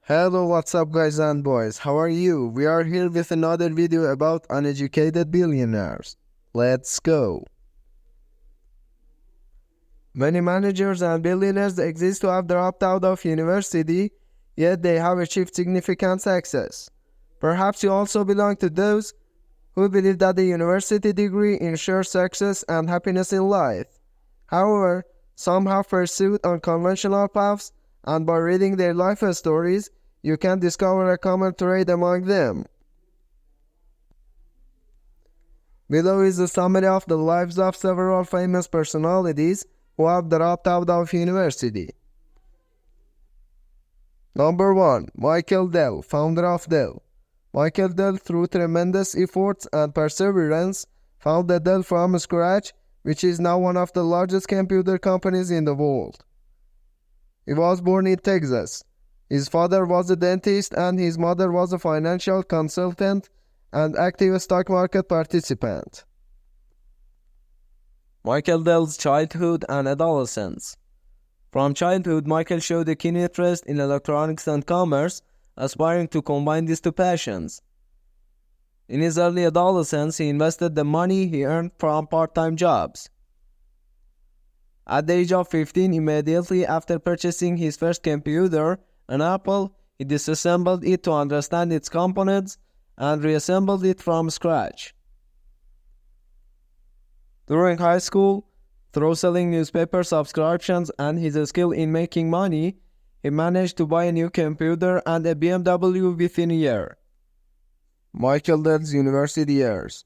Hello, what's up guys and boys, how are you? We are here with another video about uneducated billionaires. Let's go! Many managers and billionaires exist who have dropped out of university, yet they have achieved significant success. Perhaps you also belong to those who believe that the university degree ensures success and happiness in life. However, some have pursued unconventional paths, and by reading their life stories, you can discover a common trait among them. Below is a summary of the lives of several famous personalities who have dropped out of university. Number 1. Michael Dell, founder of Dell. Michael Dell, through tremendous efforts and perseverance, founded Dell from scratch, which is now one of the largest computer companies in the world. He was born in Texas. His father was a dentist and his mother was a financial consultant and active stock market participant. Michael Dell's childhood and adolescence. From childhood, Michael showed a keen interest in electronics and commerce, aspiring to combine these two passions. In his early adolescence, he invested the money he earned from part-time jobs. At the age of 15, immediately after purchasing his first computer, an Apple, he disassembled it to understand its components and reassembled it from scratch. During high school, through selling newspaper subscriptions and his skill in making money, he managed to buy a new computer and a BMW within a year. Michael Dell's university years.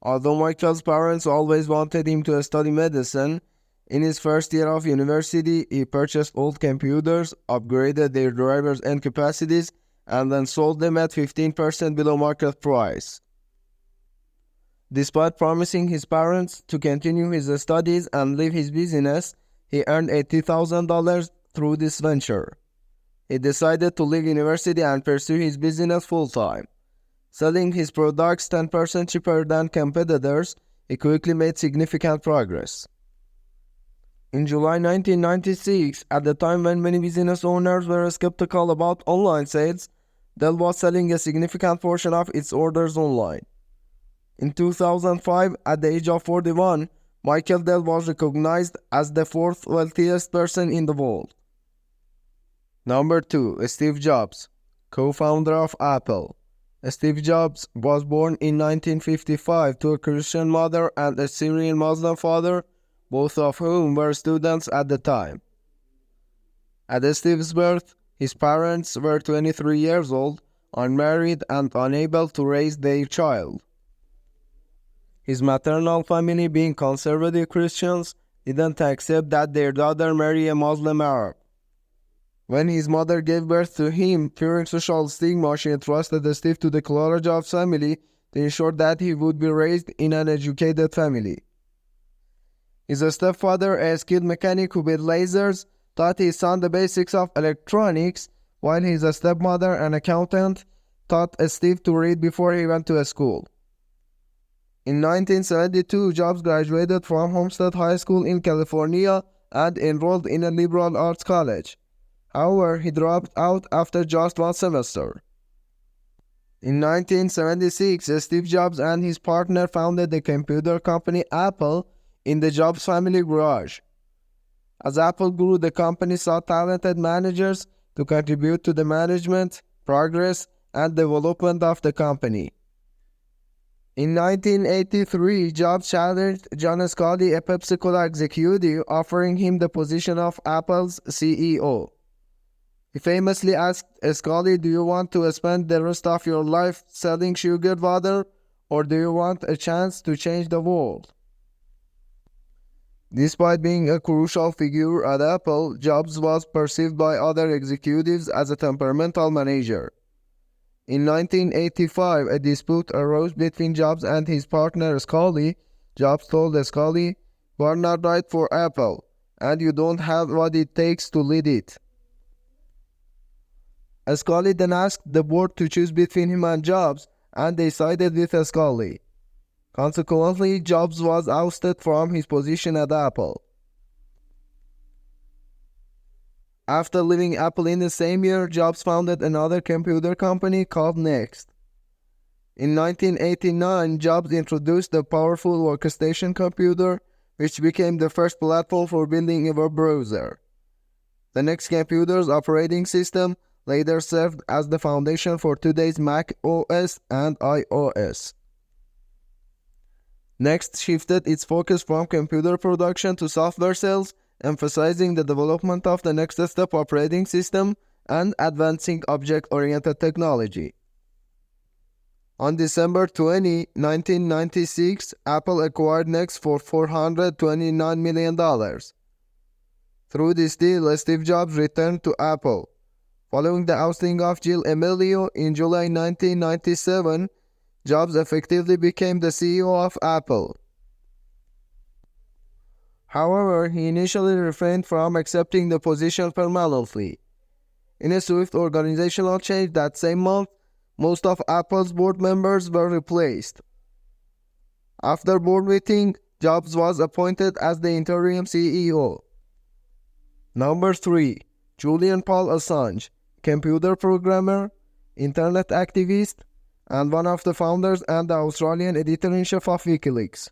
Although Michael's parents always wanted him to study medicine, in his first year of university, he purchased old computers, upgraded their drivers and capacities, and then sold them at 15% below market price. Despite promising his parents to continue his studies and leave his business, he earned $80,000 through this venture. He decided to leave university and pursue his business full-time. Selling his products 10% cheaper than competitors, he quickly made significant progress. In July 1996, at the time when many business owners were skeptical about online sales, Dell was selling a significant portion of its orders online. In 2005, at the age of 41, Michael Dell was recognized as the fourth wealthiest person in the world. Number 2. Steve Jobs, co-founder of Apple. Steve Jobs was born in 1955 to a Christian mother and a Syrian Muslim father, both of whom were students at the time. At Steve's birth, his parents were 23 years old, unmarried and unable to raise their child. His maternal family, being conservative Christians, didn't accept that their daughter marry a Muslim Arab. When his mother gave birth to him, fearing social stigma, she entrusted Steve to the Clara Jobs family to ensure that he would be raised in an educated family. His stepfather, a skilled mechanic who built lasers, taught his son the basics of electronics, while his stepmother, an accountant, taught Steve to read before he went to school. In 1972, Jobs graduated from Homestead High School in California and enrolled in a liberal arts college. However, he dropped out after just one semester. In 1976, Steve Jobs and his partner founded the computer company Apple in the Jobs family garage. As Apple grew, the company sought talented managers to contribute to the management, progress, and development of the company. In 1983, Jobs challenged John Scully, a Pepsi Cola executive, offering him the position of Apple's CEO. He famously asked Scully, "Do you want to spend the rest of your life selling sugar water, or do you want a chance to change the world?" Despite being a crucial figure at Apple, Jobs was perceived by other executives as a temperamental manager. In 1985, a dispute arose between Jobs and his partner Scully. Jobs told Scully, "You are not right for Apple, and you don't have what it takes to lead it." Scully then asked the board to choose between him and Jobs, and they sided with Scully. Consequently, Jobs was ousted from his position at Apple. After leaving Apple in the same year, Jobs founded another computer company called Next. In 1989, Jobs introduced the powerful workstation computer, which became the first platform for building a web browser. The Next computer's operating system later served as the foundation for today's Mac OS and iOS. Next shifted its focus from computer production to software sales, emphasizing the development of the next step operating system and advancing object-oriented technology. On December 20, 1996, Apple acquired Next for $429 million. Through this deal, Steve Jobs returned to Apple. Following the ousting of Jill Amelio in July 1997, Jobs effectively became the CEO of Apple. However, he initially refrained from accepting the position permanently. In a swift organizational change that same month, most of Apple's board members were replaced. After board meeting, Jobs was appointed as the interim CEO. Number 3. Julian Paul Assange, computer programmer, internet activist, and one of the founders and the Australian editor-in-chief of WikiLeaks.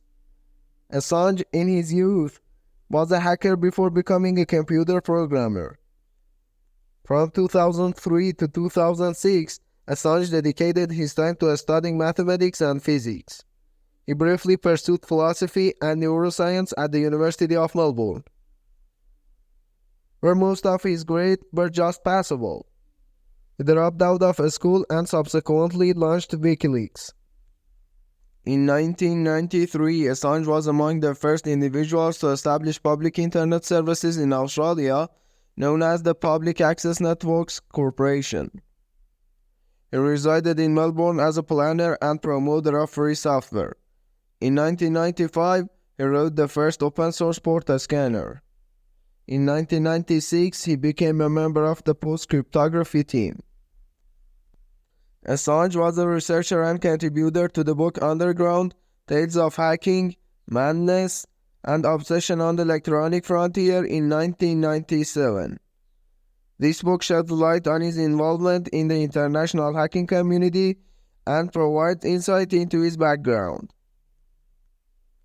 Assange, in his youth, was a hacker before becoming a computer programmer. From 2003 to 2006, Assange dedicated his time to studying mathematics and physics. He briefly pursued philosophy and neuroscience at the University of Melbourne, where most of his grades were just passable. He dropped out of school and subsequently launched WikiLeaks. In 1993, Assange was among the first individuals to establish public internet services in Australia, known as the Public Access Networks Corporation. He resided in Melbourne as a planner and promoter of free software. In 1995, he wrote the first open-source port scanner. In 1996, he became a member of the post-cryptography team. Assange was a researcher and contributor to the book Underground, Tales of Hacking, Madness, and Obsession on the Electronic Frontier in 1997. This book sheds light on his involvement in the international hacking community and provides insight into his background.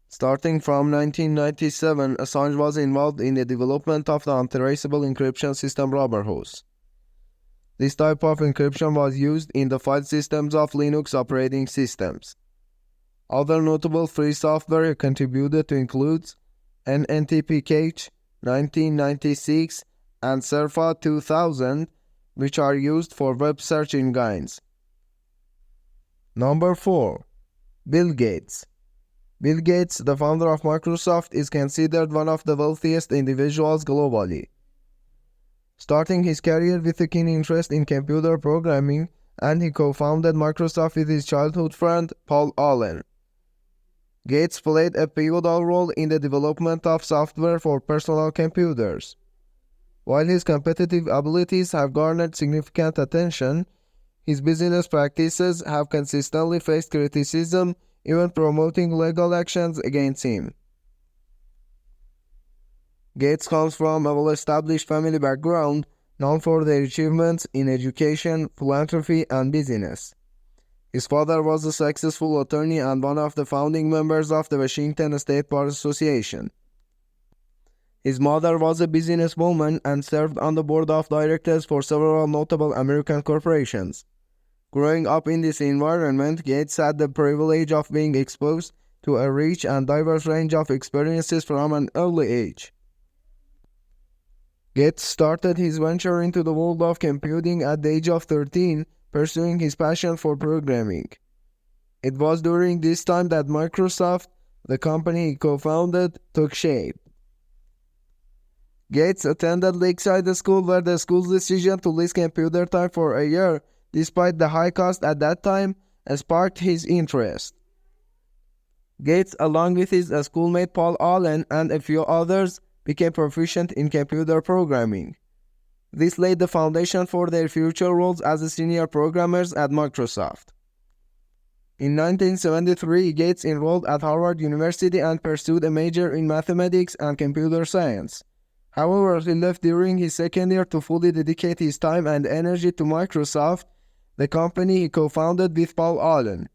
Starting from 1997, Assange was involved in the development of the untraceable encryption system Rubberhose. This type of encryption was used in the file systems of Linux operating systems. Other notable free software he contributed to includes NNTP-Cache, 1996, and Surfa 2000, which are used for web search engines. Number 4. Bill Gates. Bill Gates, the founder of Microsoft, is considered one of the wealthiest individuals globally. Starting his career with a keen interest in computer programming, and he co-founded Microsoft with his childhood friend, Paul Allen. Gates played a pivotal role in the development of software for personal computers. While his competitive abilities have garnered significant attention, his business practices have consistently faced criticism, even promoting legal actions against him. Gates comes from a well-established family background, known for their achievements in education, philanthropy, and business. His father was a successful attorney and one of the founding members of the Washington State Bar Association. His mother was a businesswoman and served on the board of directors for several notable American corporations. Growing up in this environment, Gates had the privilege of being exposed to a rich and diverse range of experiences from an early age. Gates started his venture into the world of computing at the age of 13, pursuing his passion for programming. It was during this time that Microsoft, the company he co-founded, took shape. Gates attended Lakeside School, where the school's decision to lease computer time for a year, despite the high cost at that time, sparked his interest. Gates, along with his schoolmate Paul Allen and a few others, became proficient in computer programming. This laid the foundation for their future roles as senior programmers at Microsoft. In 1973, Gates enrolled at Harvard University and pursued a major in mathematics and computer science. However, he left during his second year to fully dedicate his time and energy to Microsoft, the company he co-founded with Paul Allen.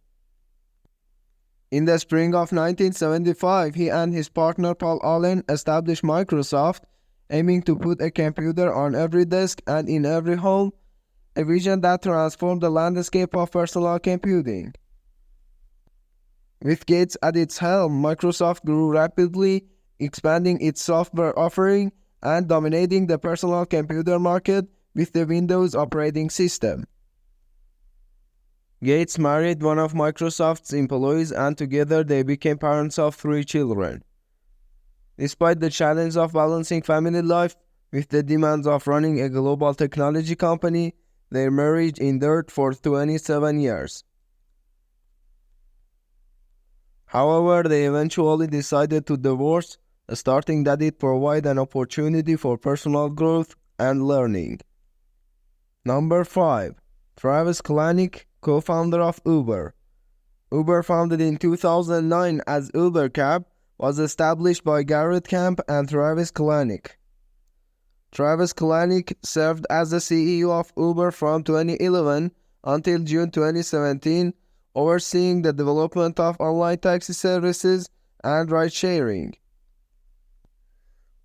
In the spring of 1975, he and his partner Paul Allen established Microsoft, aiming to put a computer on every desk and in every home, a vision that transformed the landscape of personal computing. With Gates at its helm, Microsoft grew rapidly, expanding its software offering and dominating the personal computer market with the Windows operating system. Gates married one of Microsoft's employees and together they became parents of 3 children. Despite the challenge of balancing family life with the demands of running a global technology company, their marriage endured for 27 years. However, they eventually decided to divorce, stating that it provided an opportunity for personal growth and learning. Number 5. Travis Kalanick, co-founder of Uber. Uber, founded in 2009 as Uber Cab, was established by Garrett Camp and Travis Kalanick. Travis Kalanick served as the CEO of Uber from 2011 until June 2017, overseeing the development of online taxi services and ride-sharing.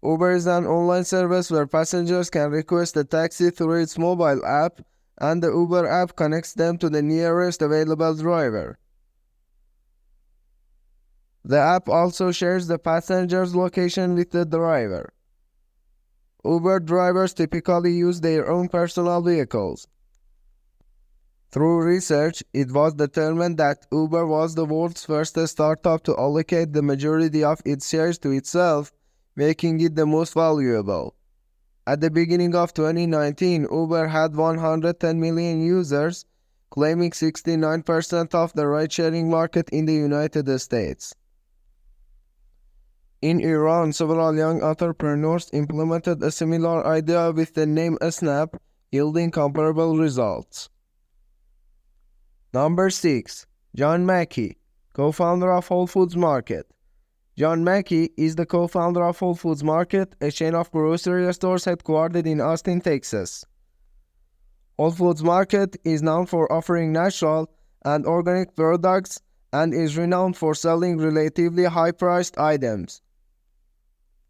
Uber is an online service where passengers can request a taxi through its mobile app, and the Uber app connects them to the nearest available driver. The app also shares the passenger's location with the driver. Uber drivers typically use their own personal vehicles. Through research, it was determined that Uber was the world's first startup to allocate the majority of its shares to itself, making it the most valuable. At the beginning of 2019, Uber had 110 million users, claiming 69% of the ride-sharing market in the United States. In Iran, several young entrepreneurs implemented a similar idea with the name Snap, yielding comparable results. Number 6. John Mackey, co-founder of Whole Foods Market. John Mackey is the co-founder of Whole Foods Market, a chain of grocery stores headquartered in Austin, Texas. Whole Foods Market is known for offering natural and organic products and is renowned for selling relatively high-priced items.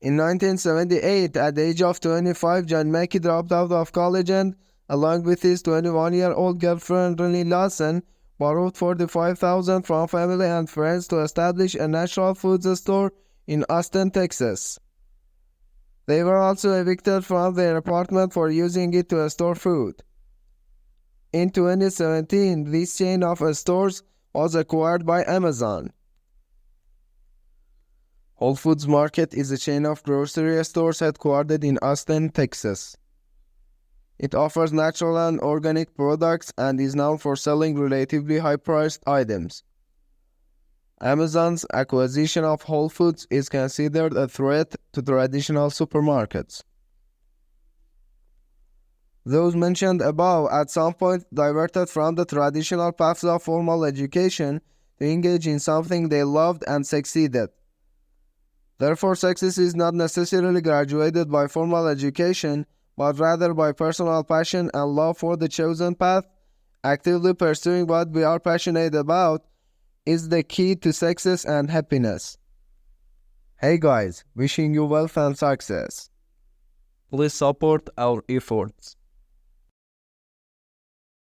In 1978, at the age of 25, John Mackey dropped out of college and, along with his 21-year-old girlfriend Renee Lawson, borrowed $45,000 from family and friends to establish a natural foods store in Austin, Texas. They were also evicted from their apartment for using it to store food. In 2017, this chain of stores was acquired by Amazon. Whole Foods Market is a chain of grocery stores headquartered in Austin, Texas. It offers natural and organic products and is known for selling relatively high-priced items. Amazon's acquisition of Whole Foods is considered a threat to traditional supermarkets. Those mentioned above at some point diverted from the traditional paths of formal education to engage in something they loved and succeeded. Therefore, success is not necessarily graduated by formal education, but rather by personal passion and love for the chosen path. Actively pursuing what we are passionate about is the key to success and happiness. Hey guys, wishing you wealth and success. Please support our efforts.